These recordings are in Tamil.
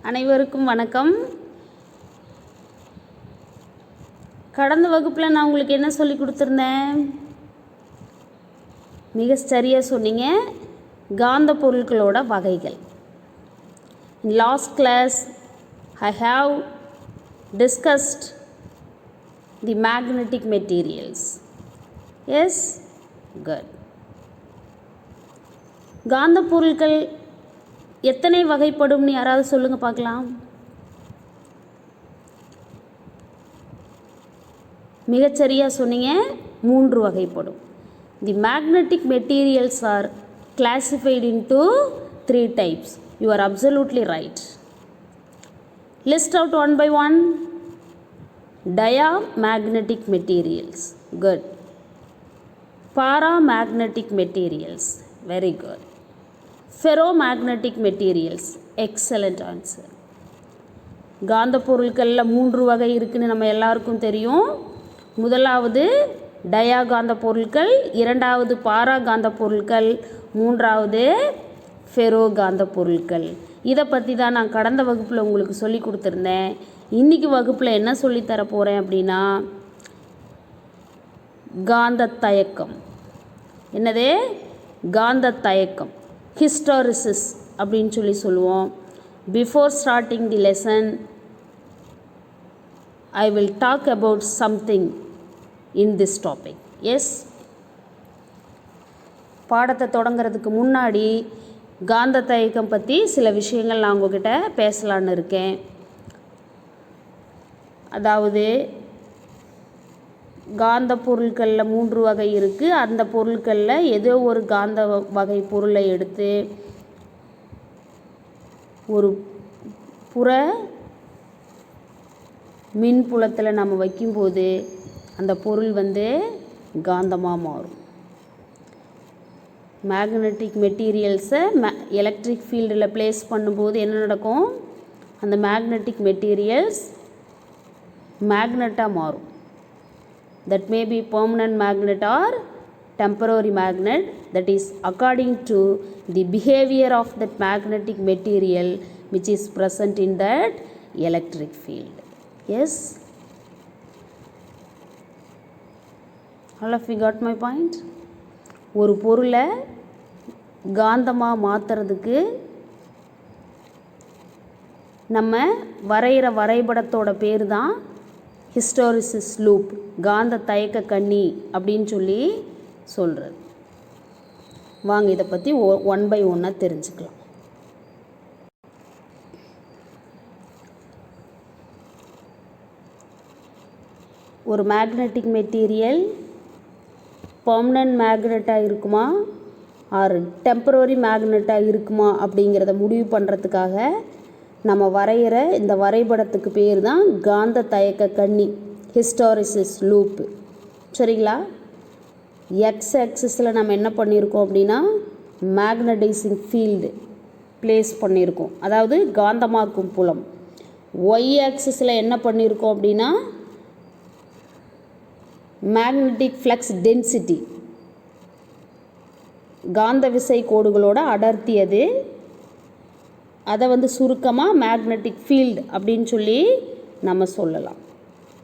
அனைவருக்கும் வணக்கம். கடந்த வகுப்பில் நான் உங்களுக்கு என்ன சொல்லி கொடுத்துருந்தேன்? மிக சரியாக சொன்னீங்க, காந்த பொருட்களோட வகைகள். In last class I have discussed the magnetic materials. Yes? Good. காந்த பொருட்கள் எத்தனை வகைப்படும்னு யாராவது சொல்லுங்க பார்க்கலாம். மிகச்சரியாக சொன்னீங்க, 3 வகைப்படும். The magnetic materials are classified into 3 types. You are absolutely right. List out one by one. Diamagnetic materials. Good. Paramagnetic materials. Very good. Ferromagnetic materials. Excellent answer. காந்த பொருட்களில் 3 வகை இருக்குன்னு நம்ம எல்லாருக்கும் தெரியும். முதலாவது டயாகாந்த பொருட்கள், இரண்டாவது பாராகாந்த பொருட்கள், மூன்றாவது ஃபெரோகாந்த பொருட்கள். இதை பற்றி தான் நான் கடந்த வகுப்பில் உங்களுக்கு சொல்லி கொடுத்துருந்தேன். இன்றைக்கி வகுப்பில் என்ன சொல்லித்தர போகிறேன் அப்படின்னா, காந்த தயக்கம். என்னது? காந்த தயக்கம், ஹிஸ்டாரிசிஸ் அப்படின்னு சொல்லுவோம். Before starting the lesson I will talk about something in this topic. Yes? பாடத்தை தொடங்கிறதுக்கு முன்னாடி காந்த தயக்கம் பற்றி சில விஷயங்கள் நான் உங்ககிட்ட பேசலான்னு இருக்கேன். அதாவது காந்த பொருட்களில் 3 வகை இருக்குது. அந்த பொருட்களில் ஏதோ ஒரு காந்த வகை பொருளை எடுத்து ஒரு புற மின்புலத்தில் நம்ம வைக்கும்போது அந்த பொருள் காந்தமாக மாறும். மேக்னெட்டிக் மெட்டீரியல்ஸை எலக்ட்ரிக் ஃபீல்டில் ப்ளேஸ் பண்ணும்போது என்ன நடக்கும்? அந்த மேக்னெட்டிக் மெட்டீரியல்ஸ் மேக்னெட்டாக மாறும். That may be permanent magnet or temporary magnet. That is according to the behavior of that magnetic material which is present in that electric field. Yes? All of you got my point? ஒரு பொருளை காந்தமாக மாற்றுறதுக்கு நம்ம வரைகிற வரைபடத்தோட பேர் தான் ஹிஸ்டாரிசிஸ் லூப், காந்த தயக்க கண்ணி அப்படின்னு சொல்கிறது. வாங்க இதை பற்றி ஒன் பை ஒன்னாக தெரிஞ்சுக்கலாம். ஒரு மேக்னெட்டிக் மெட்டீரியல் பெர்மனன்ட் மேக்னெட்டாக இருக்குமா ஆர் டெம்பரரி மேக்னெட்டாக இருக்குமா அப்படிங்கிறத முடிவு பண்ணுறதுக்காக நம்ம வரைகிற இந்த வரைபடத்துக்கு பேர் தான் காந்த தயக்க கண்ணி, ஹிஸ்டாரிசிஸ் லூப்பு. சரிங்களா? எக்ஸ் ஆக்சிஸில் நம்ம என்ன பண்ணியிருக்கோம் அப்படின்னா மேக்னடைசிங் ஃபீல்டு ப்ளேஸ் பண்ணியிருக்கோம், அதாவது காந்தமாக்கும் புலம். ஒய் ஆக்சிஸில் என்ன பண்ணியிருக்கோம் அப்படின்னா மேக்னெட்டிக் ஃப்ளக்ஸ் டென்சிட்டி, காந்த விசை கோடுகளோட அடர்த்தி. அதை சுருக்கமாக மேக்னெட்டிக் ஃபீல்டு அப்படின்னு நம்ம சொல்லலாம்.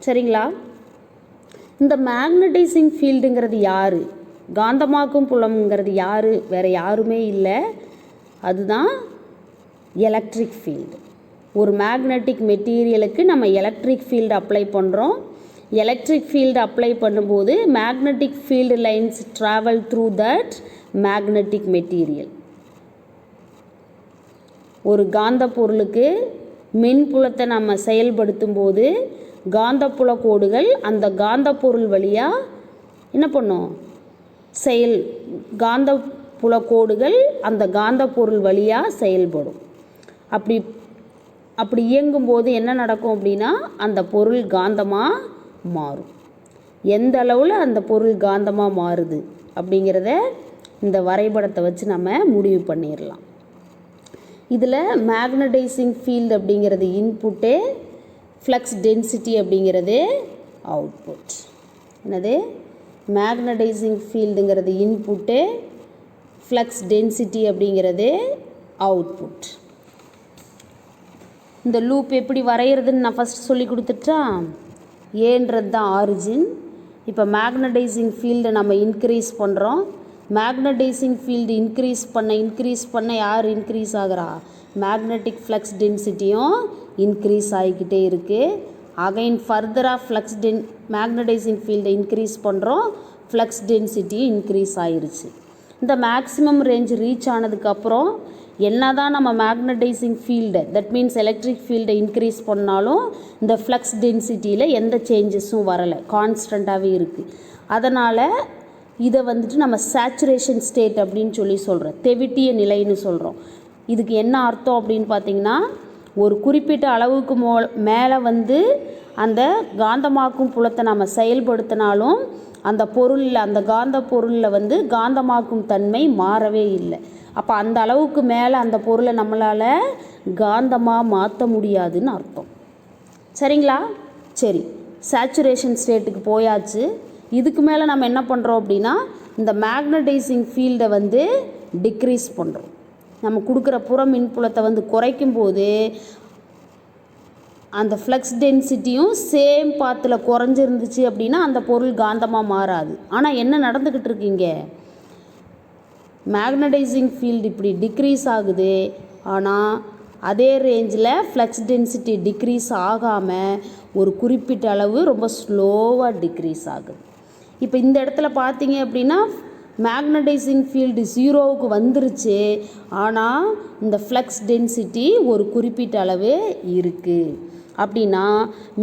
சரிங்களா? இந்த மேக்னடைசிங் ஃபீல்டுங்கிறது யார்? காந்தமாக்கும் புலம்ங்கிறது யார்? வேறு யாருமே இல்லை, அதுதான் எலக்ட்ரிக் ஃபீல்டு. ஒரு மேக்னெட்டிக் மெட்டீரியலுக்கு நம்ம எலக்ட்ரிக் ஃபீல்டு அப்ளை பண்ணுறோம். எலக்ட்ரிக் ஃபீல்டு அப்ளை பண்ணும்போது magnetic field lines travel through that magnetic material. ஒரு காந்த பொருளுக்கு மின்புலத்தை நம்ம செயல்படுத்தும் போது காந்தப்புல கோடுகள் அந்த காந்த பொருள் வழியாக என்ன பண்ணும்? காந்தப்புல கோடுகள் அந்த காந்த பொருள் வழியாக செயல்படும். அப்படி இயங்கும்போது என்ன நடக்கும் அப்படின்னா அந்த பொருள் காந்தமாக மாறும். எந்த அளவில் அந்த பொருள் காந்தமாக மாறுது அப்படிங்கிறத இந்த வரைபடத்தை வச்சு நம்ம முடிவு பண்ணிடலாம். இதில் மேக்னடைசிங் ஃபீல்டு அப்படிங்கிறது இன்புட்டு, ஃப்ளக்ஸ் டென்சிட்டி அப்படிங்கிறது அவுட்புட். என்னது? மேக்னடைசிங் ஃபீல்டுங்கிறது இன்புட்டு, ஃப்ளக்ஸ் டென்சிட்டி அப்படிங்கிறது அவுட்புட். இந்த லூப் எப்படி வரைகிறதுன்னு நான் ஃபஸ்ட் சொல்லி கொடுத்துட்டா. ஏன்றது தான் ஆரிஜின். இப்போ மேக்னடைசிங் ஃபீல்டை நம்ம இன்க்ரீஸ் பண்ணுறோம். மேக்னடைசிங் ஃபீல்டு இன்க்ரீஸ் பண்ண யார் இன்க்ரீஸ் ஆகிறா? மேக்னெட்டிக் ஃப்ளக்ஸ் டென்சிட்டியும் இன்க்ரீஸ் ஆகிக்கிட்டே இருக்குது. அகைன் ஃபர்தராக மேக்னடைசிங் ஃபீல்டை இன்க்ரீஸ் பண்ணுறோம், ஃப்ளக்ஸ் டென்சிட்டியும் இன்க்ரீஸ் ஆயிருச்சு. இந்த மேக்ஸிமம் ரேஞ்ச் ரீச் ஆனதுக்கப்புறம் என்ன தான் நம்ம மேக்னடைசிங் ஃபீல்டை, தட் மீன்ஸ் எலக்ட்ரிக் ஃபீல்டை இன்க்ரீஸ் பண்ணாலும் இந்த ஃப்ளக்ஸ் டென்சிட்டியில் எந்த சேஞ்சஸும் வரலை, கான்ஸ்டண்ட்டாகவே இருக்குது. அதனால் இதை வந்துட்டு நம்ம சேச்சுரேஷன் ஸ்டேட் அப்படின்னு சொல்லி சொல்கிறோம், தெவிட்டிய நிலைன்னு சொல்கிறோம். இதுக்கு என்ன அர்த்தம் அப்படின்னு பார்த்திங்கன்னா, ஒரு குறிப்பிட்ட அளவுக்கு மேலே வந்து அந்த காந்தமாக்கும் புலத்தை நம்ம செயல்படுத்தினாலும் அந்த பொருளில், அந்த காந்த பொருளில் வந்து காந்தமாக்கும் தன்மை மாறவே இல்லை. அப்போ அந்த அளவுக்கு மேலே அந்த பொருளை நம்மளால் காந்தமாக மாற்ற முடியாதுன்னு அர்த்தம். சரிங்களா? சரி, சேச்சுரேஷன் ஸ்டேட்டுக்கு போயாச்சு. இதுக்கு மேலே நம்ம என்ன பண்ணுறோம் அப்படின்னா, இந்த மேக்னடைசிங் ஃபீல்டை வந்து டிக்ரீஸ் பண்ணுறோம். நம்ம கொடுக்குற புற மின்புலத்தை வந்து குறைக்கும் போது அந்த ஃப்ளக்ஸ் டென்சிட்டியும் சேம் பாத்தில் குறைஞ்சிருந்துச்சு அப்படின்னா அந்த பொருள் காந்தமாக மாறாது. ஆனால் என்ன நடந்துக்கிட்டு இருக்கீங்க, மேக்னடைசிங் ஃபீல்டு இப்படி டிக்ரீஸ் ஆகுது, ஆனால் அதே ரேஞ்சில் ஃப்ளக்ஸ் டென்சிட்டி டிக்ரீஸ் ஆகாமல் ஒரு குறிப்பிட்ட அளவு ரொம்ப ஸ்லோவாக டிக்ரீஸ் ஆகுது. இப்போ இந்த இடத்துல பார்த்தீங்க அப்படின்னா மேக்னடைசிங் ஃபீல்டு 0வுக்கு வந்துருச்சு, ஆனால் இந்த ஃப்ளக்ஸ் டென்சிட்டி ஒரு குறிப்பிட்ட அளவு இருக்குது. அப்படின்னா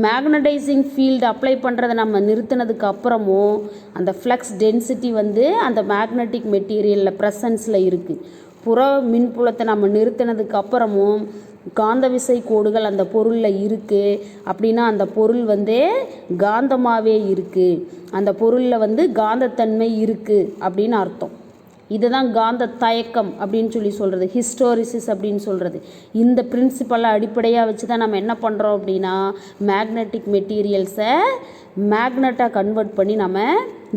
மேக்னடைசிங் ஃபீல்டு அப்ளை பண்ணுறதை நம்ம நிறுத்தினதுக்கு அப்புறமும் அந்த ஃப்ளக்ஸ் டென்சிட்டி வந்து அந்த மேக்னெட்டிக் மெட்டீரியலில் ப்ரெசன்ஸில் இருக்குது. புற மின்புலத்தை நம்ம நிறுத்தினதுக்கு அப்புறமும் காந்த விசை கோடுகள் அந்த பொருளில் இருக்குது. அப்படின்னா அந்த பொருள் வந்து காந்தமாகவே இருக்குது, அந்த பொருளில் வந்து காந்தத்தன்மை இருக்குது அப்படின்னு அர்த்தம். இதுதான் காந்த தயக்கம் அப்படின்னு சொல்லி சொல்கிறது, ஹிஸ்டோரிசிஸ் அப்படின்னு சொல்கிறது. இந்த பிரின்சிபலை அடிப்படையாக வச்சு தான் நம்ம என்ன பண்ணுறோம் அப்படின்னா மேக்னெட்டிக் மெட்டீரியல்ஸை மேக்னெட்டாக கன்வெர்ட் பண்ணி நம்ம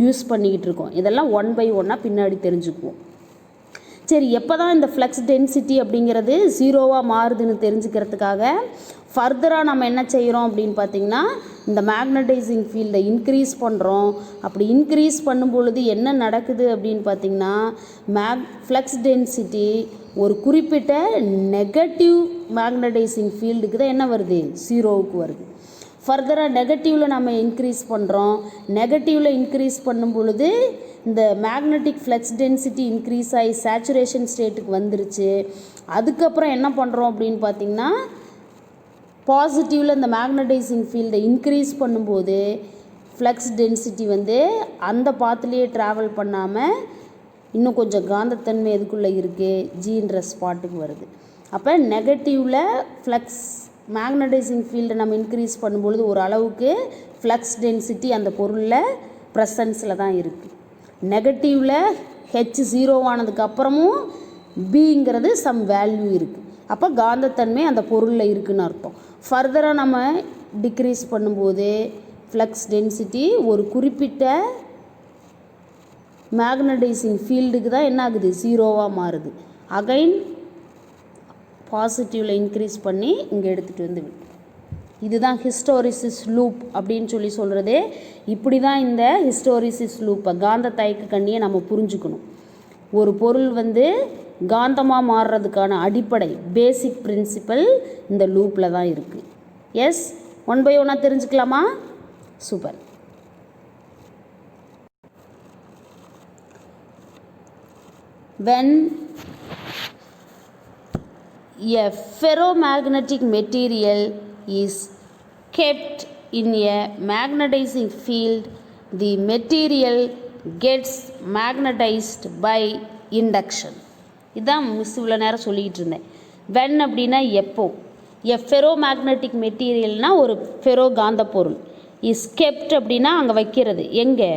யூஸ் பண்ணிக்கிட்டு இருக்கோம். இதெல்லாம் 1 by 1 பின்னாடி தெரிஞ்சுக்குவோம். சரி, எப்போ தான் இந்த ஃப்ளக்ஸ் டென்சிட்டி அப்படிங்கிறது 0வாக மாறுதுன்னு தெரிஞ்சுக்கிறதுக்காக ஃபர்தராக நம்ம என்ன செய்கிறோம் அப்படின்னு பார்த்திங்கன்னா, இந்த மேக்னடைசிங் ஃபீல்டை இன்க்ரீஸ் பண்ணுறோம். அப்படி இன்க்ரீஸ் பண்ணும் பொழுது என்ன நடக்குது அப்படின்னு பார்த்திங்கன்னா, ஃப்ளக்ஸ் டென்சிட்டி ஒரு குறிப்பிட்ட நெகட்டிவ் மேக்னடைசிங் ஃபீல்டுக்கு தான் என்ன வருது, 0வுக்கு வருது. ஃபர்தராக நெகட்டிவில் நம்ம இன்க்ரீஸ் பண்ணுறோம். நெகட்டிவில் இன்க்ரீஸ் பண்ணும் பொழுது இந்த மேக்னெட்டிக் ஃப்ளக்ஸ் டென்சிட்டி இன்க்ரீஸ் ஆகி சேச்சுரேஷன் ஸ்டேட்டுக்கு வந்துருச்சு. அதுக்கப்புறம் என்ன பண்ணுறோம் அப்படின்னு பார்த்திங்கன்னா, பாசிட்டிவில் இந்த மேக்னடைசிங் ஃபீல்டை இன்க்ரீஸ் பண்ணும்போது ஃப்ளக்ஸ் டென்சிட்டி வந்து அந்த பாத்துலேயே ட்ராவல் பண்ணாமல் இன்னும் கொஞ்சம் காந்தத்தன்மை எதுக்குள்ளே இருக்குது, ஜீன்ற ஸ்பாட்டுக்கு வருது. அப்போ நெகட்டிவில் ஃப்ளக்ஸ் மேக்னடைசிங் ஃபீல்டை நம்ம இன்க்ரீஸ் பண்ணும்பொழுது ஒரு அளவுக்கு ஃப்ளக்ஸ் டென்சிட்டி அந்த பொருளில் ப்ரெசன்ஸில் தான் இருக்குது. நெகட்டிவில் ஹெச் 0 ஆனதுக்கப்புறமும் பிங்கிறது சம் வேல்யூ இருக்குது. அப்போ காந்தத்தன்மை அந்த பொருளில் இருக்குதுன்னு அர்த்தம். ஃபர்தராக நம்ம டிக்ரீஸ் பண்ணும்போது ஃப்ளக்ஸ் டென்சிட்டி ஒரு குறிப்பிட்ட மேக்னடைசிங் ஃபீல்டுக்கு தான் என்ன ஆகுது, 0வாக மாறுது. அகைன் பாசிட்டிவில் இன்க்ரீஸ் பண்ணி இங்கே எடுத்துகிட்டு வந்து விட்டு, இதுதான் ஹிஸ்டோரிசிஸ் லூப் அப்படின்னு சொல்லி சொல்கிறது. இப்படி தான் இந்த ஹிஸ்டோரிசிஸ் லூப்பை, காந்த தயக்க கண்ணியை நம்ம புரிஞ்சுக்கணும். ஒரு பொருள் வந்து காந்தமாக மாறுறதுக்கான அடிப்படை பேசிக் பிரின்சிபல் இந்த லூப்பில் தான் இருக்குது. எஸ், 1 by 1 தெரிஞ்சுக்கலாமா? Super. When a ferromagnetic material is kept in a magnetizing field, the material gets magnetized by induction. இதான் மிஸ் இவ்வளோ நேரம் சொல்லிக்கிட்டு இருந்தேன். வென் அப்படின்னா எப்போ, எ ஃபெரோமேக்னட்டிக் மெட்டீரியல்னால் ஒரு ஃபெரோ காந்த பொருள், இஸ் கெப்ட் அப்படின்னா அங்கே வைக்கிறது, எங்கே,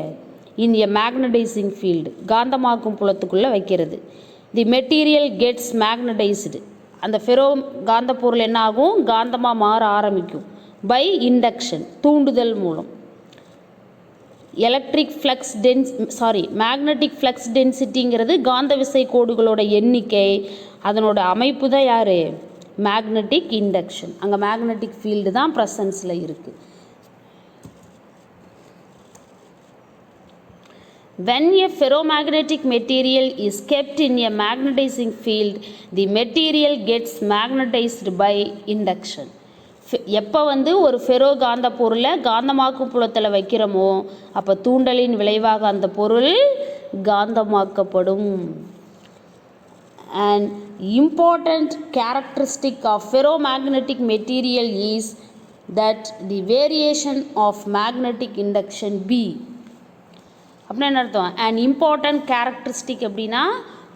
இன் எ மேக்னடைசிங் ஃபீல்டு காந்தமாக்கும் புலத்துக்குள்ளே வைக்கிறது. தி மெட்டீரியல் கெட்ஸ் மேக்னடைஸ்டு, அந்த ஃபெரோ காந்த பொருள் என்ன ஆகும், காந்தமாக மாற ஆரம்பிக்கும். பை இண்டக்ஷன், தூண்டுதல் மூலம். மேக்னெட்டிக் ஃப்ளக்ஸ் டென்சிட்டிங்கிறது காந்த விசை கோடுகளோட எண்ணிக்கை, அதனோட அமைப்பு தான் யார், மேக்னெட்டிக் இண்டக்ஷன். அங்கே மேக்னெட்டிக் ஃபீல்டு தான் ப்ரெசன்ஸில் இருக்குது. When a ferromagnetic material is kept in a magnetizing field, the material gets magnetized by induction. எப்போ ஒரு ஃபெரோ காந்த பொருளை காந்தமாக்கும் புலத்தில் வைக்கிறோமோ அப்போ தூண்டலின் விளைவாக அந்த பொருள் காந்தமாக்கப்படும். An important characteristic of ferromagnetic material is that the variation of magnetic induction B. அப்படின்னா என்ன அர்த்தம்? an important characteristic அப்படின்னா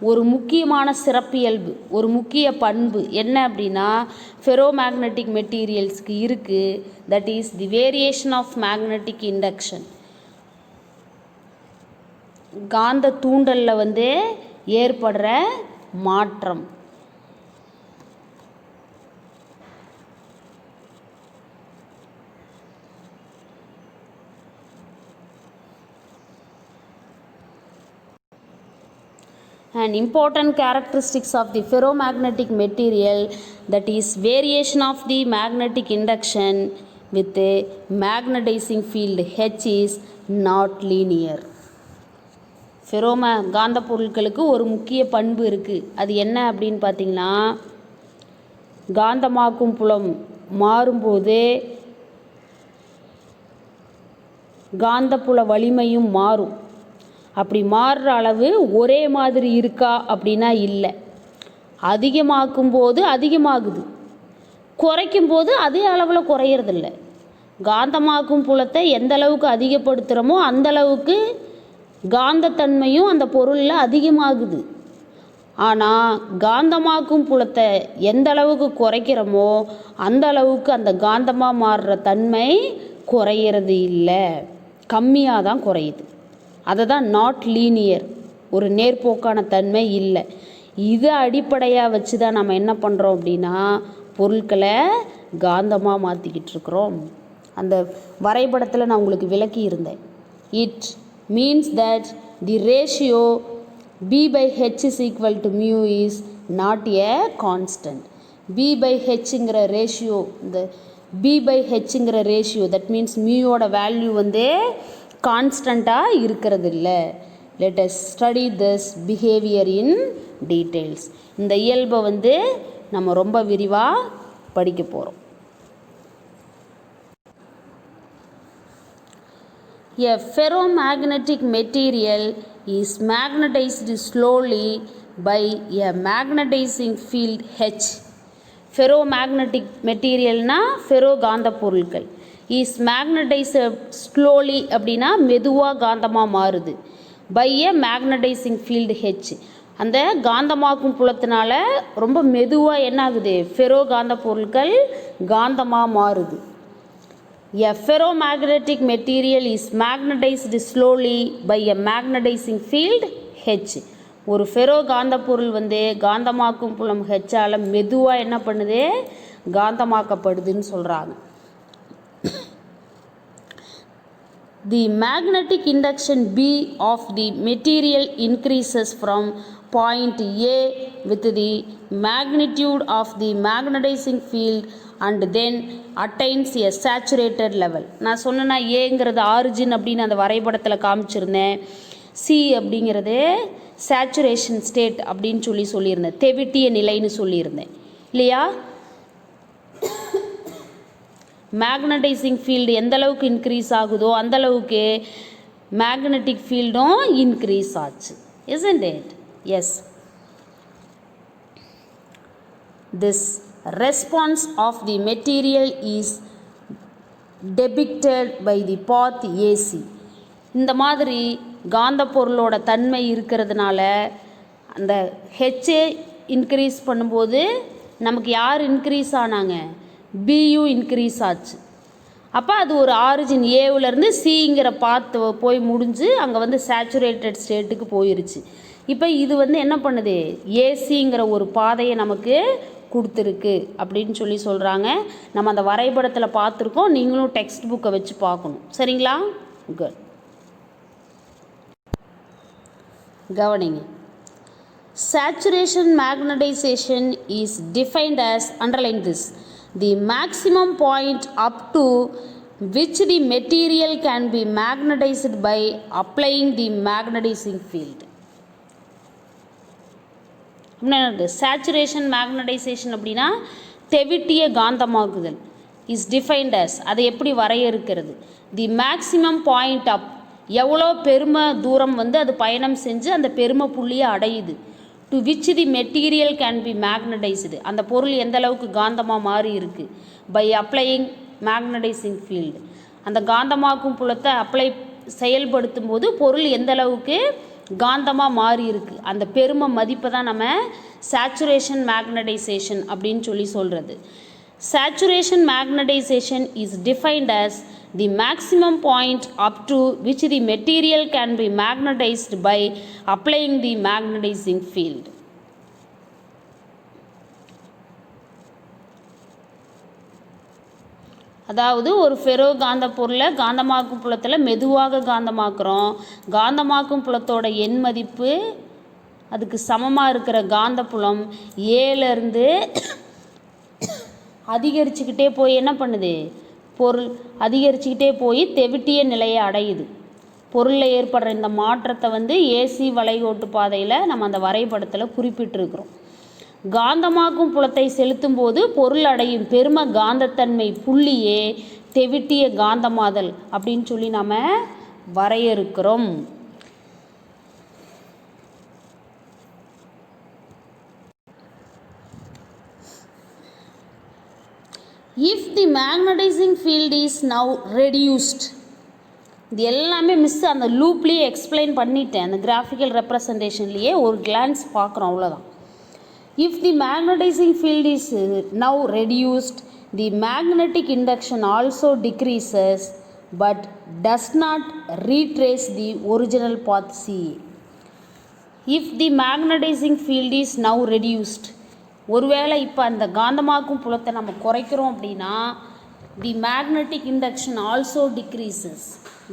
ஒரு முக்கியமான சிறப்பியல்பு, ஒரு முக்கிய பண்பு என்ன அப்படின்னா ஃபெரோமேக்னெட்டிக் மெட்டீரியல்ஸ்க்கு இருக்குது. That is the variation of magnetic induction. காந்த தூண்டலில் ஏற்படுற மாற்றம். An important characteristics of the ferromagnetic material, that is variation of the magnetic induction with a magnetizing field H, is not linear. காந்த பொருட்களுக்கு ஒரு முக்கிய பண்பு இருக்குது. அது என்ன அப்படின்னு பார்த்தீங்கன்னா காந்தமாக்கும் புலம் மாறும்போது காந்தப்புல வலிமையும் மாறும். அப்படி மாறுற அளவு ஒரே மாதிரி இருக்கா அப்படின்னா இல்லை. அதிகமாக்கும் போது அதிகமாகுது, குறைக்கும் போது அதே அளவில் குறையிறதில்ல. காந்தமாக்கும் புலத்தை எந்த அளவுக்கு அதிகப்படுத்துகிறோமோ அந்த அளவுக்கு காந்தத்தன்மையும் அந்த பொருளில் அதிகமாகுது. ஆனால் காந்தமாக்கும் புலத்தை எந்த அளவுக்கு குறைக்கிறோமோ அந்த அளவுக்கு அந்த காந்தமாக மாறுற தன்மை குறையிறது இல்லை, கம்மியாக தான் குறையுது. அதை தான் நாட் லீனியர், ஒரு நேர்போக்கான தன்மை இல்லை. இதை அடிப்படையாக வச்சு தான் நம்ம என்ன பண்ணுறோம் அப்படின்னா பொருட்களை காந்தமாக மாற்றிக்கிட்டு இருக்கிறோம். அந்த வரைபடத்தில் நான் உங்களுக்கு விளக்கி இருந்தேன். It means that the ratio B/H is equal to mu is not a constant. B/Hங்கிற ரேஷியோ, இந்த B/Hங்கிற ரேஷியோ, தட் மீன்ஸ் மியூவோட வேல்யூ கான்ஸ்டண்ட்டாக இருக்கிறது இல்லை. Let us study this behaviour in details. இந்த இயல்பை நம்ம ரொம்ப விரிவாக படிக்க போகிறோம். A ferromagnetic material is magnetized slowly by a magnetizing field H. ferromagnetic materialனா ஃபெரோ காந்த பொருட்கள். இஸ் மேக்னடைஸ்டு ஸ்லோலி அப்படின்னா மெதுவாக காந்தமாக மாறுது. By a magnetizing field H, அந்த காந்தமாக்கும் புலத்தினால ரொம்ப மெதுவாக என்ன ஆகுது, ஃபெரோ காந்த பொருட்கள் காந்தமாக மாறுது. எ ferromagnetic material is magnetized slowly by a magnetizing field H. ஒரு ஃபெரோ காந்த பொருள் காந்தமாக்கும் புலம் ஹெச்சால் மெதுவாக என்ன பண்ணுது, காந்தமாக்கப்படுதுன்னு சொல்கிறாங்க. The magnetic induction B of the material increases from point A with the magnitude of the magnetizing field and then attains a saturated level. நான் சொன்னேன்னா ஏங்கிறது ஆரிஜின் அப்படின்னு அந்த வரைபடத்தில் காமிச்சிருந்தேன். சி அப்படிங்கிறது சேச்சுரேஷன் ஸ்டேட் அப்படின்னு சொல்லியிருந்தேன், தெவிட்டிய நிலைன்னு சொல்லியிருந்தேன் இல்லையா. மேக்னடைசிங் ஃபீல்டு எந்த அளவுக்கு இன்க்ரீஸ் ஆகுதோ அந்த அளவுக்கு மேக்னெட்டிக் ஃபீல்டும் இன்க்ரீஸ் ஆச்சு. isn't it? Yes. This response of the material is depicted by the path AC. இந்த மாதிரி காந்த பொருளோட தன்மை இருக்கிறதுனால அந்த ஹெச்ஏ இன்க்ரீஸ் பண்ணும்போது நமக்கு யார் இன்க்ரீஸ் ஆனாங்க, பியும் இன்க்ரீஸ் ஆச்சு. அப்போ அது ஒரு ஆரிஜின் ஏவிலேருந்து சிங்கிற பாத்து போய் முடிஞ்சு அங்கே சேச்சுரேட்டட் ஸ்டேட்டுக்கு போயிருச்சு. இப்போ இது என்ன பண்ணுது, ஏசிங்கிற ஒரு பாதையை நமக்கு கொடுத்துருக்கு அப்படின்னு சொல்கிறாங்க. நம்ம அந்த வரைபடத்தில் பார்த்துருக்கோம், நீங்களும் டெக்ஸ்ட் புக்கை வச்சு பார்க்கணும். சரிங்களா? குட். கவனிங்க. Saturation magnetization is defined as, underline this, the maximum point up to which the material can be magnetized by applying the magnetizing field. Saturation magnetisation அப்படின்னா தெவிட்டிய காந்தமாக்குதல். இஸ் டிஃபைன்ட் அஸ், அதை எப்படி வரையறுக்கிறது? தி மேக்சிமம் பாயிண்ட் அப், எவ்வளோ பெரும தூரம் வந்து அது பயணம் செஞ்சு அந்த பெரும புள்ளியை அடையுது. To which the material can be magnetised, அந்த பொருள் எந்த அளவுக்கு காந்தமாக மாறி இருக்குது. பை அப்ளையிங் மேக்னடைசிங் ஃபீல்டு, அந்த காந்தமாக்கும் புலத்தை செயல்படுத்தும் போது பொருள் எந்த அளவுக்கு காந்தமாக மாறி இருக்குது, அந்த பெரும மதிப்பை தான் நம்ம சேச்சுரேஷன் மேக்னடைசேஷன் அப்படின்னு சொல்லி சொல்கிறது. Saturation magnetization is defined as the maximum point up to which the material can be magnetized by applying the magnetizing field. அதாவது ஒரு ஃபெரோ காந்த பொருளை காந்தமாக்கும் புலத்தில் மெதுவாக காந்தமாக்குறோம். காந்தமாக்கும் புலத்தோட எண் மதிப்பு அதுக்கு சமமாக இருக்கிற காந்த புலம் ஏலேருந்து அதிகரிச்சுக்கிட்டே போய் என்ன பண்ணுது, பொருள் அதிகரிச்சுக்கிட்டே போய் தெவிட்டிய நிலையை அடையுது. பொருளில் ஏற்படுற இந்த மாற்றத்தை வந்து ஏசி வளைகோட்டு பாதையில் நம்ம அந்த வரைபடத்தில் குறிப்பிட்டிருக்கிறோம். காந்தமாக்கும் புலத்தை செலுத்தும் போது பொருள் அடையும் பெரும காந்தத்தன்மை புள்ளியே தெவிட்டிய காந்தமாதல் அப்படின்னு சொல்லி நாம் வரையறுக்கிறோம். If the magnetizing field is now reduced, இது எல்லாமே அந்த லூப்லேயே எக்ஸ்பிளைன் பண்ணிட்டேன், அந்த கிராஃபிக்கல் ரெப்ரசன்டேஷன்லேயே ஒரு கிளான்ஸ் பார்க்குறோம், அவ்வளோதான். If the magnetizing field is now reduced, the magnetic induction also decreases but does not retrace the original path C. If the magnetizing field is now reduced, ஒருவேளை இப்போ அந்த காந்தமாக்கும் புலத்தை நம்ம குறைக்கிறோம் அப்படின்னா the magnetic induction also decreases,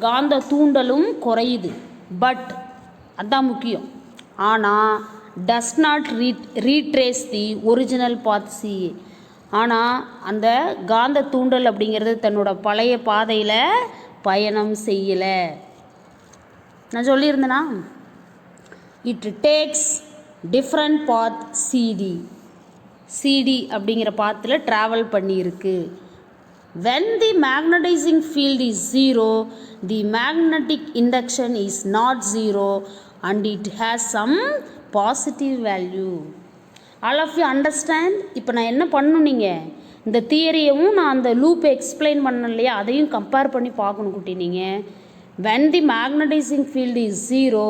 காந்த தூண்டலும் குறையுது. பட் அதுதான் முக்கியம், ஆனால் does not retrace the original path C, ஆனால் அந்த காந்த தூண்டல் அப்படிங்கிறது தன்னோட பழைய பாதையில் பயணம் செய்யலை. நான் சொல்லியிருந்தேனா, it takes different path CD அப்படிங்கிற பாத்தில் ட்ராவல் பண்ணியிருக்கு. when the magnetizing field is zero, the magnetic induction is not zero and it has some positive value. all of you understand? இப்போ நான் என்ன பண்ணணும், நீங்கள் இந்த தியரியவும் நான் அந்த லூப்பை எக்ஸ்பிளைன் பண்ணணும் இல்லையா, அதையும் கம்பேர் பண்ணி பார்க்கணும் குட்டி. நீங்கள் when the magnetizing field is zero,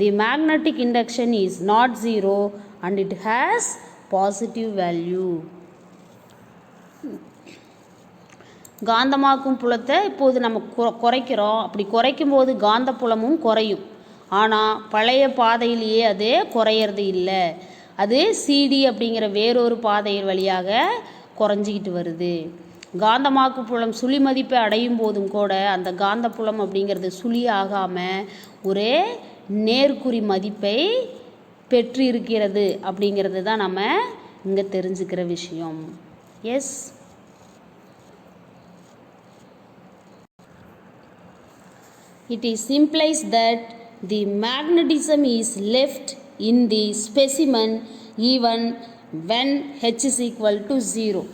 the magnetic induction is not zero and it has positive value. காந்தமாக்கும் புலத்தை இப்போது நம்ம குறைக்கிறோம். அப்படி குறைக்கும் போது காந்த புலமும் குறையும், ஆனால் பழைய பாதையிலேயே அது குறையிறது இல்லை. அது சிடி அப்படிங்கிற வேறொரு பாதையின் வழியாக குறைஞ்சிக்கிட்டு வருது. காந்தமாக்கும் புலம் சுழி மதிப்பை அடையும் போதும் கூட அந்த காந்த புலம் அப்படிங்கிறது சுழி ஆகாமல் ஒரே நேர்குறி மதிப்பை பெற்று இருக்கிறது அப்படிங்கிறது தான் நம்ம இங்கே தெரிஞ்சுக்கிற விஷயம். Yes, it is implies that the magnetism is left in the specimen even when H is equal to 0.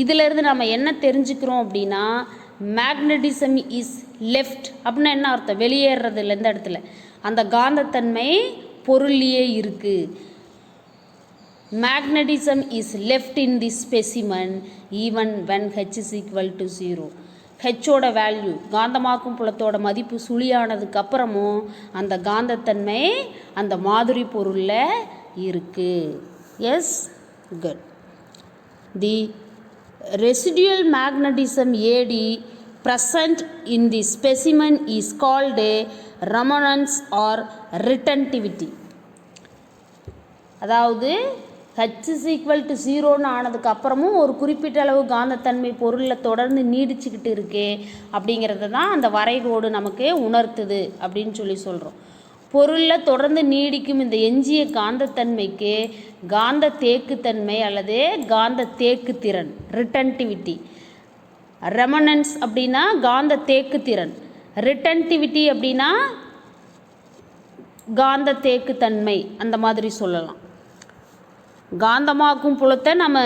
இதிலிருந்து நம்ம என்ன தெரிஞ்சுக்கிறோம் அப்படின்னா, மேக்னட்டிசம் இஸ் லெஃப்ட் அப்படின்னா என்ன அர்த்தம், வெளியேறது இல்லை. இந்த இடத்துல அந்த காந்தத்தன்மை பொருளியே இருக்குது. Magnetism is left in the specimen even when H is equal to 0. ஹெச்சோட வேல்யூ, காந்தமாக்கும் புலத்தோட மதிப்பு சுழியானதுக்கு அப்புறமும் அந்த காந்தத்தன்மை அந்த மாதிரி பொருளில் இருக்குது. Yes, good. The residual magnetism AD present in the specimen is called a remanence or retentivity. அதாவது H is equal to 0ன்னு ஆனதுக்கு அப்புறமும் ஒரு குறிப்பிட்ட அளவு காந்தத்தன்மை பொருளில் தொடர்ந்து நீடிச்சுக்கிட்டு இருக்கே அப்படிங்கிறது தான் அந்த வரைகோடு நமக்கு உணர்த்துது அப்படின்னு சொல்லி சொல்கிறோம். பொருளில் தொடர்ந்து நீடிக்கும் இந்த எஞ்சிய காந்தத்தன்மைக்கு காந்த தேக்குத்தன்மை அல்லது காந்த தேக்குத்திறன் ரிட்டன்டிவிட்டி. ரெமனன்ஸ் அப்படின்னா காந்த தேக்குத்திறன், ரிட்டன்டிவிட்டி அப்படின்னா காந்த தேக்குத்தன்மை, அந்த மாதிரி சொல்லலாம். காந்தமாக்கும் புலத்தை நம்ம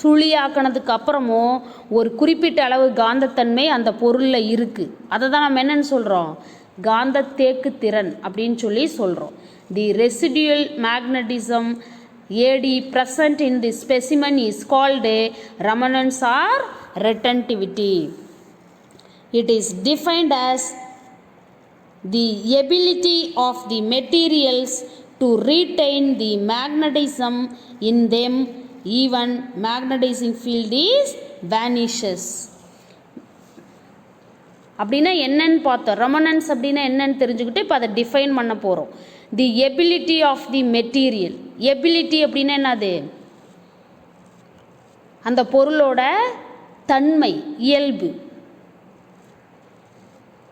சுழியாக்கினதுக்கு அப்புறமும் ஒரு குறிப்பிட்ட அளவு காந்தத்தன்மை அந்த பொருளில் இருக்குது. அதை தான் நம்ம என்னென்னு சொல்கிறோம், காந்த தேக்குத்திறன் அப்படின்னு சொல்லி சொல்கிறோம். The residual magnetism AD present in the specimen is called remanence or retentivity. It is defined as the ability of the materials to retain the magnetism in them even magnetizing field is vanishes. அப்படின்னா என்னன்னு பார்த்தோம். ரெமனன்ஸ் அப்படின்னா என்னன்னு தெரிஞ்சுக்கிட்டு இப்போ அதை டிஃபைன் பண்ண போகிறோம். The ability of the material. Ability அப்படின்னா என்னது, அந்த பொருளோட தன்மை, இயல்பு.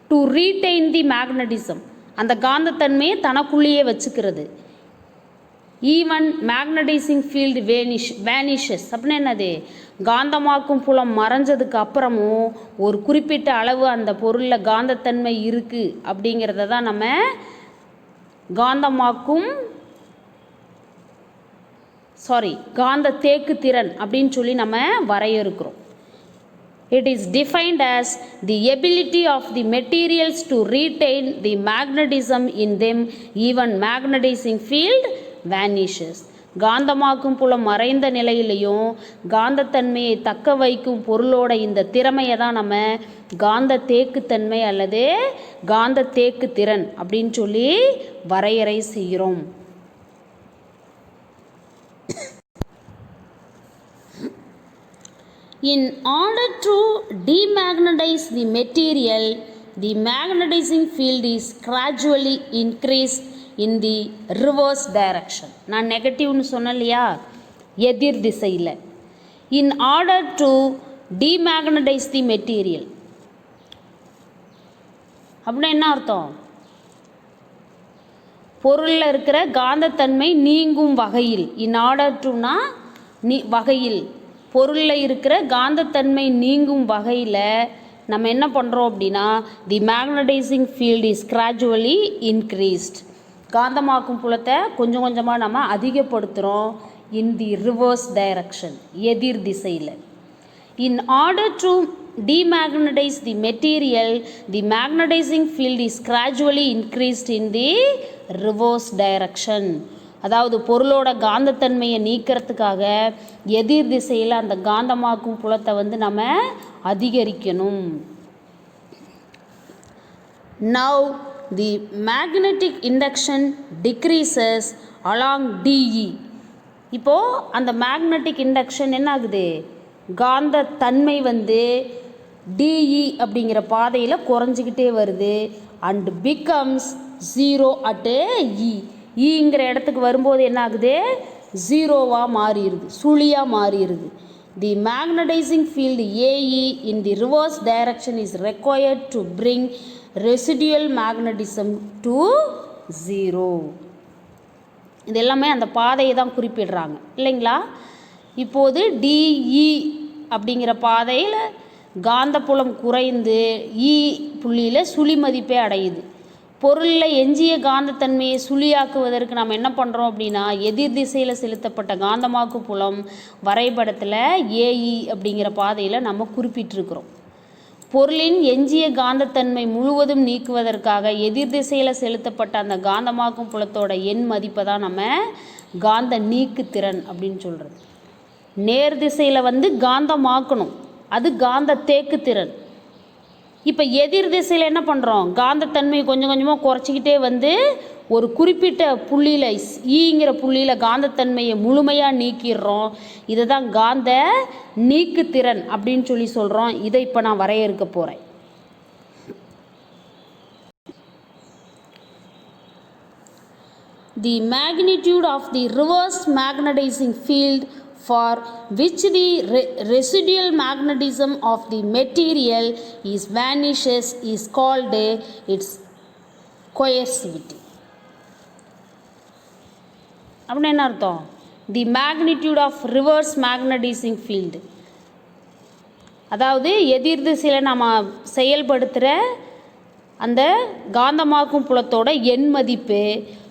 டு ரீடைன் தி மேக்னட்டிசம், அந்த காந்தத்தன்மையை தனக்குள்ளேயே வச்சுக்கிறது. ஈவன் மேக்னடைசிங் ஃபீல்டு வேனிஷஸ் அப்படின்னா என்னது, காந்தமாக்கும் புலம் மறைஞ்சதுக்கு அப்புறமும் ஒரு குறிப்பிட்ட அளவு அந்த பொருளில் காந்தத்தன்மை இருக்குது அப்படிங்கிறத தான் நம்ம காந்த தேக்குத்திறன் அப்படின்னு சொல்லி நம்ம வரையறுக்கிறோம். It is defined as the ability of the materials to retain the magnetism in them even magnetizing field vanishes. காந்தமாக்கும் புலம் மறைந்த நிலையிலையும் காந்தத்தன்மையை தக்க வைக்கும் பொருளோட இந்த திறமையை தான் நம்ம காந்த தேக்குத்தன்மை அல்லது காந்த தேக்குத்திறன் அப்படின்னு சொல்லி வரையறை செய்கிறோம். In order to demagnetize the material, the magnetizing field is gradually increased in the reverse direction. நான் நெகட்டிவ்னு சொன்னேன் இல்லையா, எதிர் திசையில். In order to demagnetize the material அப்படின்னா என்ன அர்த்தம், பொருளில் இருக்கிற காந்தத்தன்மை நீங்கும் வகையில். இன் ஆர்டர் டுனா வகையில், பொருளில் இருக்கிற காந்தத்தன்மை நீங்கும் வகையில் நம்ம என்ன பண்ணுறோம் அப்படின்னா, the magnetizing field is gradually increased. காந்தமாக்கும் புலத்தை கொஞ்சம் கொஞ்சமாக நம்ம அதிகப்படுத்துகிறோம். இன் தி ரிவர்ஸ் டைரக்ஷன், எதிர் திசையில். In order to demagnetize the material, the magnetizing field is gradually increased in the reverse direction. அதாவது பொருளோட காந்தத்தன்மையை நீக்கிறதுக்காக எதிர் திசையில் அந்த காந்தமாக்கும் புலத்தை வந்து நம்ம அதிகரிக்கணும். Now the magnetic induction decreases along DE. இப்போது அந்த மேக்னெட்டிக் இண்டக்ஷன் என்ன ஆகுது, காந்த தன்மை வந்து டிஇ அப்படிங்கிற பாதையில் குறைஞ்சிக்கிட்டே வருது. And becomes zero at E. ஈங்கிற இடத்துக்கு வரும்போது என்ன ஆகுது, ஜீரோவாக மாறிடுது, சுழியாக மாறிடுது. The magnetizing field AE in the reverse direction is required to bring residual magnetism to zero. இது எல்லாமே அந்த பாதையை தான் குறிப்பிடுறாங்க இல்லைங்களா. இப்போது டிஇ அப்படிங்கிற பாதையில் காந்தப்புலம் குறைந்து இ புள்ளியில் சுழி மதிப்பே அடையுது. பொருளில் எஞ்சிய காந்தத்தன்மையை சுழியாக்குவதற்கு நாம் என்ன பண்ணுறோம் அப்படின்னா, எதிர் திசையில் செலுத்தப்பட்ட காந்தமாக்கு புலம் வரைபடத்தில் ஏஇ அப்படிங்கிற பாதையில் நம்ம குறிப்பிட்டிருக்கிறோம். பொருளின் எஞ்சிய காந்தத்தன்மை முழுவதும் நீக்குவதற்காக எதிர் திசையில் செலுத்தப்பட்ட அந்த காந்தமாக்கும் புலத்தோட எண் மதிப்பை தான் நம்ம காந்த நீக்குத்திறன் அப்படின்னு சொல்கிறது. நேர் திசையில் வந்து காந்தமாக்கணும், அது காந்த தேக்குத்திறன். இப்போ எதிர் திசையில் என்ன பண்ணுறோம், காந்தத்தன்மை கொஞ்சம் கொஞ்சமாக குறைச்சிக்கிட்டே வந்து ஒரு குறிப்பிட்ட புள்ளியில் ஈங்கிற புள்ளியில் காந்தத்தன்மையை முழுமையாக நீக்கிடுறோம். இதை தான் காந்த நீக்குத்திறன் அப்படின்னு சொல்லி சொல்கிறோம். இதை இப்போ நான் வரையறுக்க போகிறேன். The magnitude of the reverse magnetizing field for which the residual magnetism of the material is vanishes is called its coercivity. அப்படின்னு என்ன அர்த்தம்? The magnitude of reverse magnetizing field, அதாவது எதிர் திசையில் நம்ம செயல்படுத்துகிற அந்த காந்தமாக்கும் புலத்தோட எண் மதிப்பு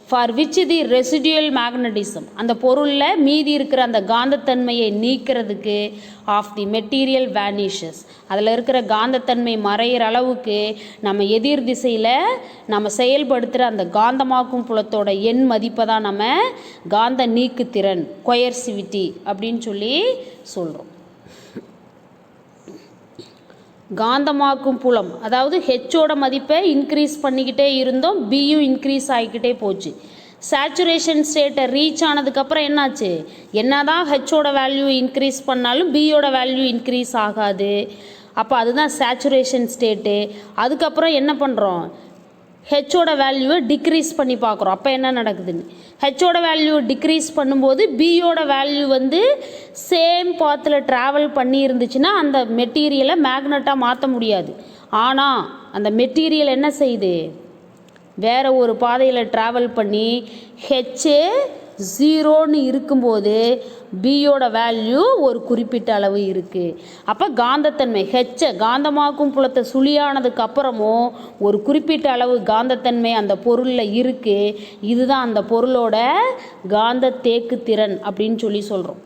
for which the residual magnetism, அந்த பொருளில் மீதி இருக்கிற அந்த காந்தத்தன்மையை நீக்கிறதுக்கு ஆஃப் தி மெட்டீரியல் வேனிஷஸ், அதில் இருக்கிற காந்தத்தன்மை மறையிற அளவுக்கு நம்ம எதிர் திசையில் நம்ம செயல்படுத்துகிற அந்த காந்தமாக்கும் புலத்தோட எண் மதிப்பை தான் நம்ம காந்த நீக்குத்திறன் கொயர்சிவிட்டி அப்படின்னு சொல்லி சொல்கிறோம். காந்தமாக்கும் புலம், அதாவது ஹெச்சோட மதிப்பை இன்க்ரீஸ் பண்ணிக்கிட்டே இருந்தோம், பியும் இன்க்ரீஸ் ஆகிக்கிட்டே போச்சு. சேச்சுரேஷன் ஸ்டேட்டை ரீச் ஆனதுக்கப்புறம் என்னாச்சு? என்ன தான் ஹெச்சோட வேல்யூ இன்க்ரீஸ் பண்ணாலும் பியோட வேல்யூ இன்க்ரீஸ் ஆகாது. அப்போ அதுதான் சேச்சுரேஷன் ஸ்டேட்டு. அதுக்கப்புறம் என்ன பண்ணுறோம்? ஹெச்சோட வேல்யூவை டிக்ரீஸ் பண்ணி பார்க்குறோம். அப்போ என்ன நடக்குதுன்னு, ஹெச்சோட வேல்யூ டிக்ரீஸ் பண்ணும்போது பியோட வேல்யூ வந்து சேம் பாத்தில் ட்ராவல் பண்ணி இருந்துச்சுன்னா அந்த மெட்டீரியலை மேக்னட்டாக மாற்ற முடியாது. ஆனால் அந்த மெட்டீரியல் என்ன செய்யுது? வேறு ஒரு பாதையில் ட்ராவல் பண்ணி ஹெச்சு 0ன்னு இருக்கும்போது பியோட வேல்யூ ஒரு குறிப்பிட்ட அளவு இருக்குது. அப்போ காந்தத்தன்மை ஹெச்சை காந்தமாக்கும் புலத்தை சுழியானதுக்கு அப்புறமும் ஒரு குறிப்பிட்ட அளவு காந்தத்தன்மை அந்த பொருளில் இருக்குது. இதுதான் அந்த பொருளோட காந்த தேக்கு திறன் அப்படின்னு சொல்லி சொல்கிறோம்.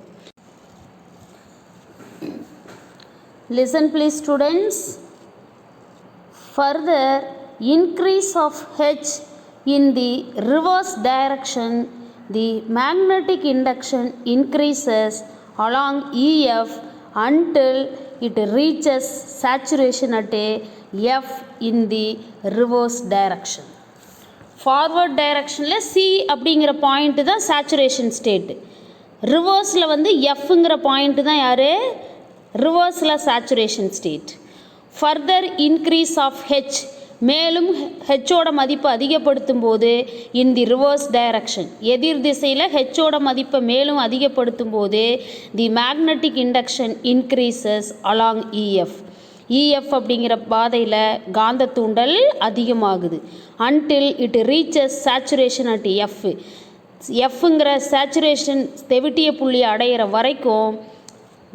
Listen please students. Further increase of H in the reverse direction, the magnetic induction increases along EF until it reaches saturation at a F in the reverse direction. Forward டைரக்ஷனில் சி அப்படிங்கிற பாயிண்ட்டு தான் சேச்சுரேஷன் ஸ்டேட்டு. ரிவர்ஸில் வந்து எஃப்ங்கிற பாயிண்ட்டு தான் யார்? ரிவர்ஸில் saturation state. Further increase of H, மேலும் ஹெச்சோட மதிப்பை அதிகப்படுத்தும் போது இன் தி ரிவர்ஸ் டைரக்ஷன், எதிர் திசையில் ஹெச்சோட மதிப்பை மேலும் அதிகப்படுத்தும் போது the magnetic induction increases along EF, EF அப்படிங்கிற பாதையில் காந்த தூண்டல் அதிகமாகுது. Until it reaches saturation at F, எஃப்ங்கிற சேச்சுரேஷன் தெவிட்டிய புள்ளி அடையிற வரைக்கும்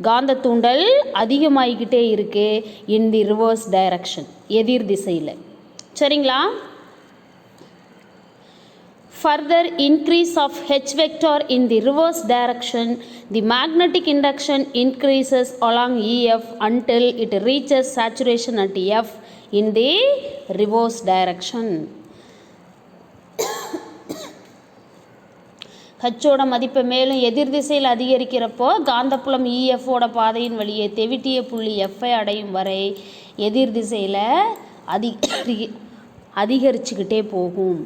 காந்த தூண்டல் அதிகமாகிக்கிட்டே இருக்குது இன் தி ரிவர்ஸ் டைரக்ஷன், எதிர் திசையில். சரிங்களா? Further increase of H vector in the reverse direction, the magnetic induction increases along EF until it reaches saturation at F in the reverse direction. ஹச்சோட மதிப்பை மேலும் எதிர் திசையில் அதிகரிக்கிறப்போ காந்தப்புலம் இஎஃப்போட பாதையின் வழியே தெவிட்டிய புள்ளி எஃப்ஐ அடையும் வரை எதிர் திசையில் அதிகரிச்சுக்கிட்டே போகும்.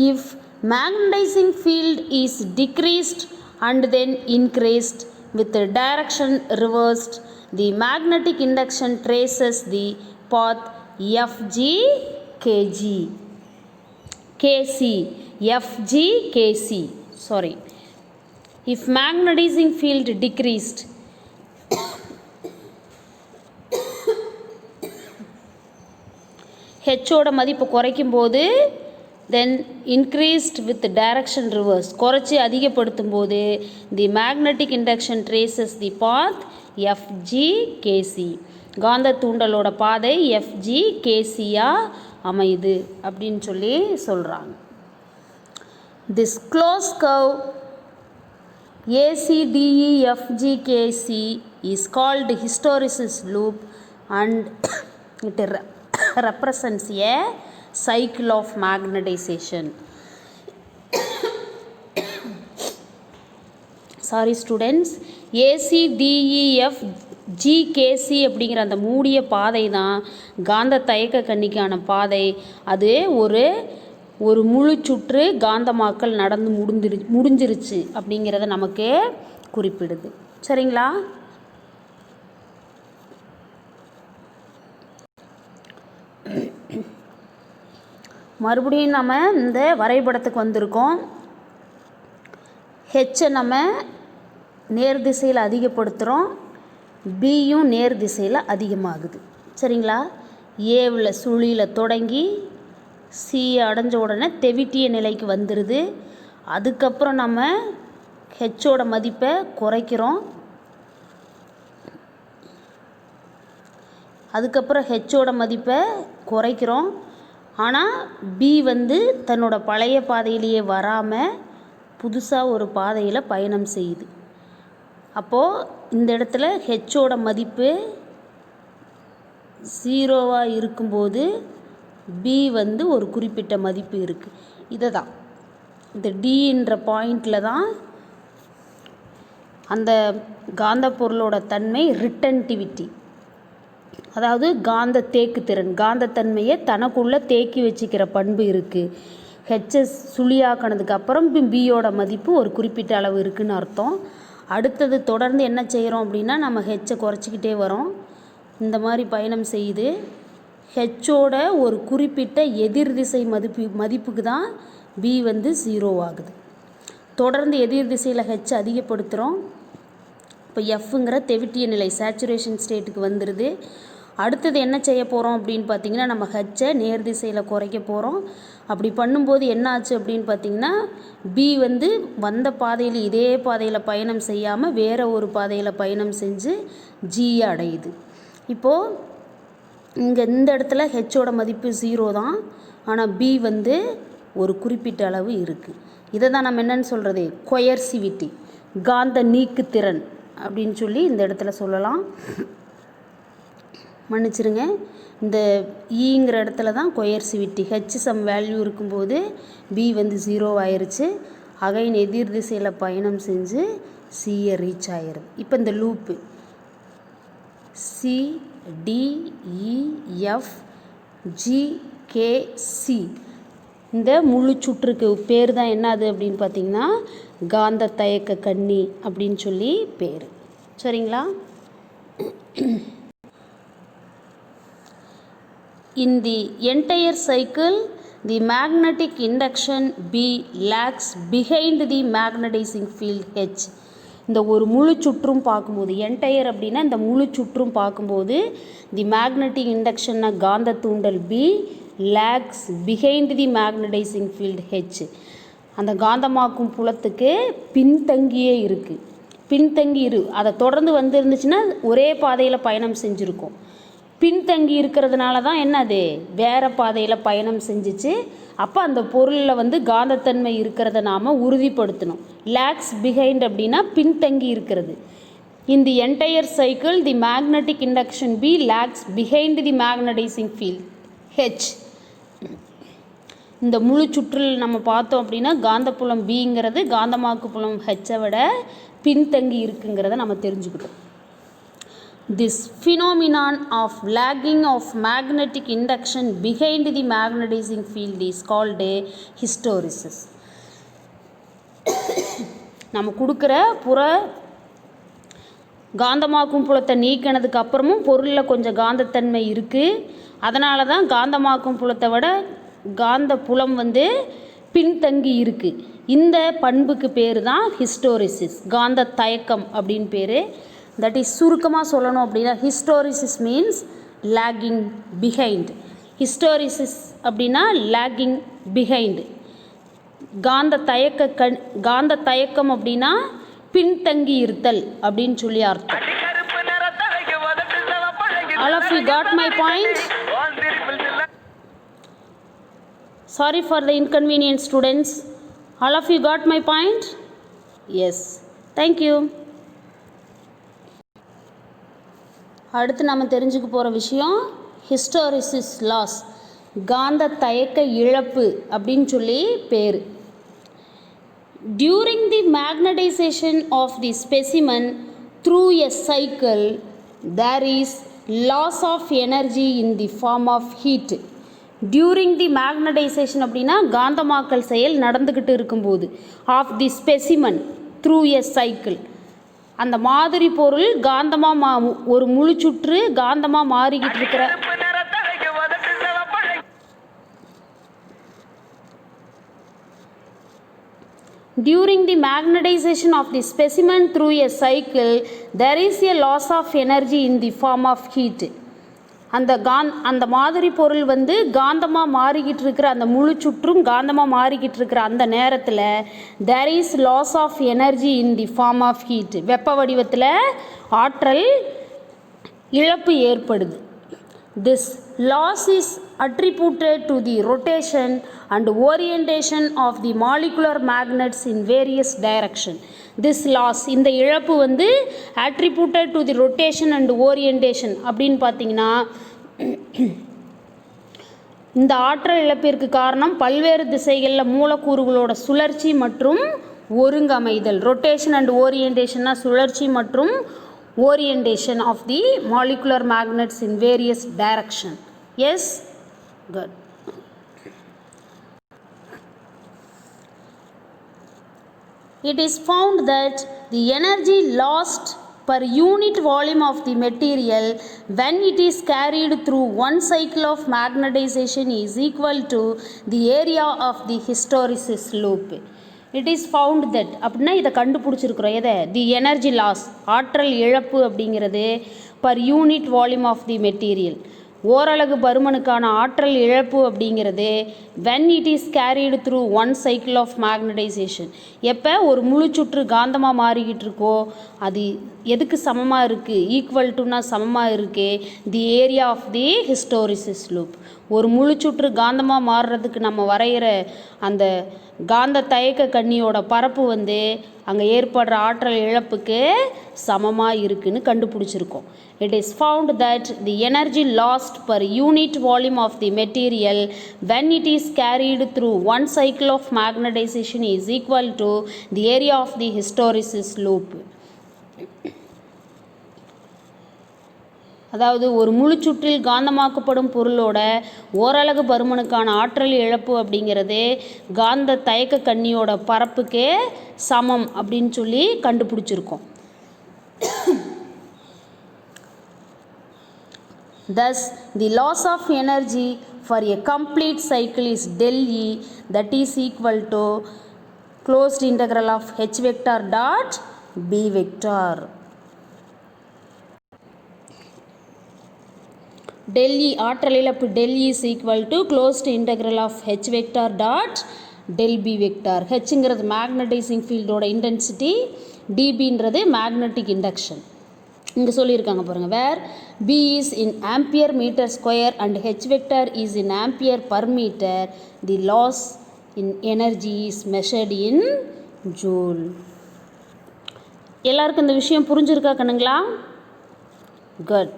If magnetizing field is decreased and then increased with direction reversed, the magnetic induction traces the path FG KG KC FG KC, sorry. If magnetizing field decreased, ஹெச்சோட மதிப்பு குறைக்கும் போது then increased with direction reverse, குறைச்சி அதிகப்படுத்தும் போது the magnetic induction traces the path FG KC, காந்த தூண்டலோட பாதை எஃப்ஜி கேசியாக அமையுது அப்படின்னு சொல்லி சொல்கிறாங்க. This closed curve ACDEFGKC is called hysteresis loop and it represents a cycle of magnetization. Sorry students, ACDEFGKC அப்படிங்கிற அந்த மூடிய பாதை தான் காந்த தயக்க கண்ணிக்கான பாதை. அது ஒரு முழு சுற்று காந்தமாக்கல் நடந்து முடிஞ்சிருச்சு அப்படிங்கிறத நமக்கு குறிப்பிடுது. சரிங்களா? மறுபடியும் நம்ம இந்த வரைபடத்துக்கு வந்திருக்கோம். ஹெச்சை நம்ம நேர் திசையில் அதிகப்படுத்துகிறோம், பியும் நேர் திசையில் அதிகமாகுது. சரிங்களா? ஏவில் சுழியில் தொடங்கி சி அடைஞ்ச உடனே தெவிட்டிய நிலைக்கு வந்துடுது. அதுக்கப்புறம் நம்ம ஹெச்சோட மதிப்பை குறைக்கிறோம். ஆனால் பி வந்து தன்னோட பழைய பாதையிலேயே வராமல் புதுசாக ஒரு பாதையில் பயணம் செய்யுது. அப்போது இந்த இடத்துல ஹெச்சோட மதிப்பு 0 இருக்கும்போது பி வந்து ஒரு குறிப்பிட்ட மதிப்பு இருக்குது. இதை தான் இந்த டின்ற பாயிண்டில் தான் அந்த காந்த பொருளோட தன்மை ரிட்டன்டிவிட்டி, அதாவது காந்த தேக்குத்திறன், காந்தத்தன்மையை தனக்குள்ளே தேக்கி வச்சுக்கிற பண்பு இருக்குது. ஹெச்எஸ் சுழியாக்கினதுக்கு அப்புறம் பியோட மதிப்பு ஒரு குறிப்பிட்ட அளவு இருக்குதுன்னு அர்த்தம். அடுத்தது தொடர்ந்து என்ன செய்கிறோம் அப்படின்னா நம்ம ஹெச்சை குறைச்சிக்கிட்டே வரோம். இந்த மாதிரி பயணம் செய்யுது. ஹெச்சோட ஒரு குறிப்பிட்ட எதிர் திசை மதிப்புக்கு தான் பி வந்து 0 ஆகுது. தொடர்ந்து எதிர் திசையில் ஹெச் அதிகப்படுத்துகிறோம். இப்போ எஃப்ங்கிற தெவிட்டிய நிலை சேச்சுரேஷன் ஸ்டேட்டுக்கு வந்துடுது. அடுத்தது என்ன செய்ய போகிறோம் அப்படின்னு பார்த்திங்கன்னா நம்ம ஹெச்சை நேர் திசையில் குறைக்க போகிறோம். அப்படி பண்ணும்போது என்ன ஆச்சு அப்படின்னு பார்த்திங்கன்னா பி வந்து வந்த பாதையில் இதே பாதையில் பயணம் செய்யாமல் வேறு ஒரு பாதையில் பயணம் செஞ்சு ஜியை அடையுது. இப்போது இங்கே இந்த இடத்துல ஹெச்சோட மதிப்பு 0 தான், ஆனால் பி வந்து ஒரு குறிப்பிட்ட அளவு இருக்குது. இதை தான் நம்ம என்னன்னு சொல்கிறது, கொயர்சிவிட்டி, காந்த நீக்குத்திறன் அப்படின்னு சொல்லி இந்த இடத்துல சொல்லலாம். மன்னிச்சிருங்க, இந்த ஈங்கிற இடத்துல தான் கொயர்சிவிட்டி. ஹெச் சம் வேல்யூ இருக்கும்போது பி வந்து 0 ஆயிடுச்சு. அகைன் எதிர் திசையில் பயணம் செஞ்சு சியை ரீச் ஆயிடுது. இப்போ இந்த லூப்பு CDEFGKC இந்த முழு சுற்றுக்கு பேர் தான் என்னது அப்படின்னு பார்த்திங்கன்னா காந்த தயக்க கண்ணி அப்படின்னு சொல்லி பேர். சரிங்களா? In the entire cycle, the magnetic induction B lags behind the magnetizing field H. இந்த ஒரு முழு சுற்றும் பார்க்கும்போது என்டையர் அப்படின்னா இந்த முழு சுற்றும் பார்க்கும்போது தி மேக்னெட்டிக் இண்டக்ஷன்னா காந்த தூண்டல் B lags behind the magnetizing field H. அந்த காந்தமாக்கும் புலத்துக்கு பின்தங்கியே இருக்குது. பின்தங்கி அதை தொடர்ந்து வந்து இருந்துச்சுன்னா ஒரே பாதையில் பயணம் செஞ்சுருக்கோம். பின்தங்கி இருக்கிறதுனால தான் என்னது வேறு பாதையில் பயணம் செஞ்சிச்சு. அப்போ அந்த பொருளில் வந்து காந்தத்தன்மை இருக்கிறத நாம் உறுதிப்படுத்தணும். லேக்ஸ் பிஹைண்ட் அப்படின்னா பின்தங்கி இருக்கிறது. In the entire cycle the magnetic induction B lags behind the magnetizing field H. இந்த முழு சுற்றில் நம்ம பார்த்தோம் அப்படின்னா காந்தப்புலம் பிங்கிறது காந்தமாக்கு புலம் ஹெச்சை விட பின்தங்கி இருக்குங்கிறத நம்ம தெரிஞ்சுக்கிட்டோம். This phenomenon of lagging of magnetic induction behind the magnetizing field is called a hysteresis. நம்ம கொடுக்குற காந்தமாக்கும் புலத்தை நீக்கினதுக்கு அப்புறமும் பொருளில் கொஞ்சம் காந்தத்தன்மை இருக்குது. அதனால தான் காந்தமாக்கும் புலத்தை விட காந்த புலம் வந்து பின்தங்கி இருக்குது. இந்த பண்புக்கு பேர் தான் ஹிஸ்டோரிசிஸ், காந்த தயக்கம் அப்படின்னு பேர். தட் இஸ் சுருக்கமாக சொல்லணும் அப்படின்னா ஹிஸ்டோரிசிஸ் மீன்ஸ் லேக்கிங் பிஹைண்ட். ஹிஸ்டோரிசிஸ் அப்படின்னா லேக்கிங் பிஹைண்ட். காந்த தயக்கம் அப்படின்னா பின்தங்கி இருத்தல் அப்படின்னு சொல்லி அர்த்தம். All of you got my point? Sorry for the inconvenience, students. All of you got my point? Yes. Thank you. அடுத்து நம்ம தெரிஞ்சுக்க போகிற விஷயம் ஹிஸ்டோரிசிஸ் லாஸ், காந்த தயக்க இழப்பு அப்படின்னு சொல்லி பேர். During the magnetization of the specimen through a cycle there is loss of energy in the form of heat. During the magnetization அப்படின்னா காந்தமாக்கல் செயல் நடந்துக்கிட்டு இருக்கும்போது of the specimen through a cycle, அந்த மாதிரி பொருள் காந்தமாக ஒரு முழு சுற்று காந்தமாக மாறிக்கிட்டு இருக்கிற During the magnetization of the specimen through a cycle, there is a loss of energy in the form of heat. அந்த மாதிரி பொருள் வந்து காந்தமாக மாறிக்கிட்டு இருக்கிற அந்த முழு சுற்றும் காந்தமாக மாறிக்கிட்டு இருக்கிற அந்த நேரத்தில் there is loss of energy in the form of heat. வெப்ப வடிவத்தில் ஆற்றல் இழப்பு ஏற்படுது. This loss is attributed to the rotation and orientation of the molecular magnets in various direction. This loss, இந்த இழப்பு வந்து attributed to the rotation and orientation அப்படின்னு பார்த்தீங்கன்னா இந்த ஆற்றல் இழப்பிற்கு காரணம் பல்வேறு திசைகளில் மூலக்கூறுகளோட சுழற்சி மற்றும் ஒருங்கமைதல். ரொட்டேஷன் அண்ட் ஓரியன்டேஷன்னா சுழற்சி மற்றும் orientation of the molecular magnets in various direction. Yes, good. It is found that the energy lost per unit volume of the material when it is carried through one cycle of magnetization is equal to the area of the hysteresis loop. It is found that அப்படின்னா இதை கண்டுபிடிச்சிருக்கிறோம். எதை? தி எனர்ஜி லாஸ், ஆற்றல் இழப்பு அப்படிங்கிறது per unit volume of the material, ஓரலகு பருமனுக்கான ஆற்றல் இழப்பு அப்படிங்கிறது when it is carried through one cycle of magnetization, எப்போ ஒரு முழு சுற்று காந்தமாக மாறிக்கிட்டு இருக்கோ அது எதுக்கு சமமாக இருக்குது? ஈக்குவல் டுனா சமமாக இருக்குது the area of the hysteresis loop. ஒரு முழு சுற்று காந்தமாக மாறுறதுக்கு நம்ம வரைகிற அந்த காந்த தயக்க கண்ணியோட பரப்பு வந்து அங்கே ஏற்படுற ஆற்றல் இழப்புக்கு சமமாக இருக்குன்னு கண்டுபிடிச்சிருக்கோம். It is found that the energy lost per unit volume of the material when it is carried through one cycle of magnetization is equal to the area of the hysteresis loop. அதாவது ஒரு முழு சுற்றில் காந்தமாக்கப்படும் பொருளோட ஓரலகு பருமனுக்கான ஆற்றல் இழப்பு அப்படிங்கிறது காந்த தயக்க கண்ணியோட பரப்புக்கே சமம் அப்படின்னு சொல்லி கண்டுபிடிச்சிருக்கோம். Thus, the loss of energy for a complete cycle is del E, that is equal to closed integral of H vector dot B vector. Del E, ஆற்றல் இழப்பு del E is equal to closed integral of H vector dot del B vector. Hங்கிறது மேக்னடைசிங் ஃபீல்டோட இன்டென்சிட்டி, dBன்றது மேக்னெட்டிக் இண்டக்ஷன். இங்கே சொல்லியிருக்காங்க பாருங்கள், வேர் B is in ampere meter square and H vector is in ampere per meter, the loss in energy is measured in joule. எல்லாருக்கும் இந்த விஷயம் புரிஞ்சிருக்கா கண்ணுங்களா? குட்.